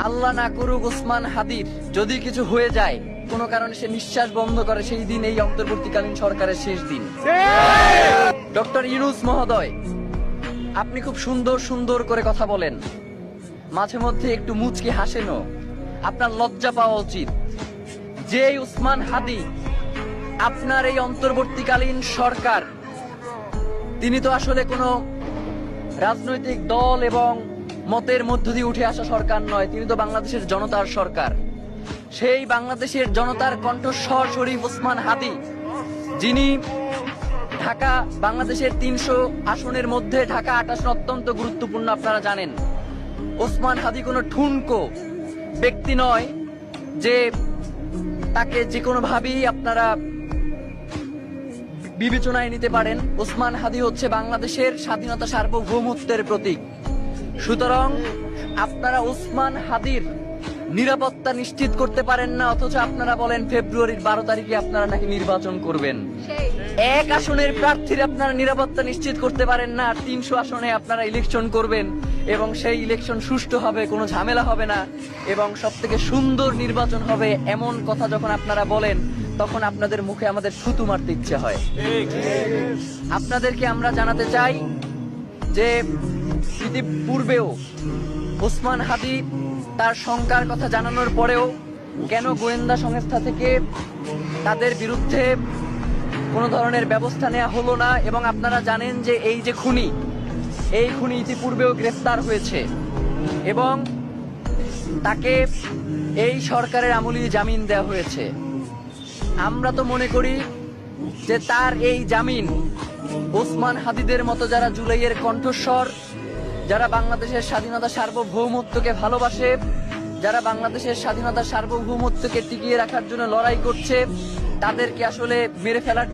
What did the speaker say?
আল্লাহ না করুক ওসমান হাদির যদি কিছু হয়ে যায়, কোনো কারণে সে নিঃশ্বাস বন্ধ করে, সেই দিন এই অন্তর্বর্তীকালীন সরকারের শেষ দিন। ডক্টর ইউনূস মহোদয়, আপনি খুব সুন্দর সুন্দর করে কথা বলেন, মাঝে মধ্যে একটু মুচকি হাসেনও, আপনার লজ্জা পাওয়া উচিত। যে ওসমান হাদি আপনার এই অন্তর্বর্তীকালীন সরকার, তিনি তো আসলে কোনো রাজনৈতিক দল এবং মতের মধ্য দিয়ে উঠে আসা সরকার নয়, তিনি তো বাংলাদেশের জনতার সরকার। সেই বাংলাদেশের জনতার কণ্ঠস্বর শরীফ ওসমান হাদি, যিনি ঢাকা, বাংলাদেশের ৩০০ আসনের মধ্যে ঢাকা ২৮ অত্যন্ত গুরুত্বপূর্ণ, আপনারা জানেন। ওসমান হাদি কোনো ঠুনকো ব্যক্তি নয় যে তাকে যে কোনো ভাবেই আপনারা বিবেচনায় নিতে পারেন। ওসমান হাদি হচ্ছে বাংলাদেশের স্বাধীনতা, সার্বভৌমত্বের প্রতীক। সুতরাং আপনারা ওসমান হাদির নিরাপত্তা নিশ্চিত করতে পারেন না, অথচ আপনারা বলেন ফেব্রুয়ারির 12 তারিখে আপনারা নাকি নির্বাচন করবেন। এক আসনের প্রার্থীর আপনারা নিরাপত্তা নিশ্চিত করতে পারেন না, আর ৩০০ আসনে আপনারা ইলেকশন করবেন এবং সেই ইলেকশন সুষ্ঠু হবে, কোনো ঝামেলা হবে না এবং সবথেকে সুন্দর নির্বাচন হবে, এমন কথা যখন আপনারা বলেন, তখন আপনাদের মুখে আমাদের থুতু মারতে ইচ্ছে হয়। আপনাদেরকে আমরা জানাতে চাই যে ইতিপূর্বেও ওসমান হাদি তার শঙ্কার কথা জানানোর পরেও কেন গোয়েন্দা সংস্থা থেকে তাদের বিরুদ্ধে কোনো ধরনের ব্যবস্থা নেওয়া হলো না। এবং আপনারা জানেন যে এই যে খুনি, এই খুনি ইতিপূর্বেও গ্রেফতার হয়েছে এবং তাকে এই সরকারের আমলেই জামিন দেওয়া হয়েছে। আমরা তো মনে করি যে তার এই জামিন ওসমান হাদিদের মতো যারা জুলাইয়ের কণ্ঠস্বর, যারা বাংলাদেশের স্বাধীনতা সার্বভৌমত্বকে ভালোবাসে, যারা বাংলাদেশের স্বাধীনতা সার্বভৌমত্বকে টিকিয়ে রাখার জন্য লড়াই করছে, তাদেরকে আসলে মেরে ফেলার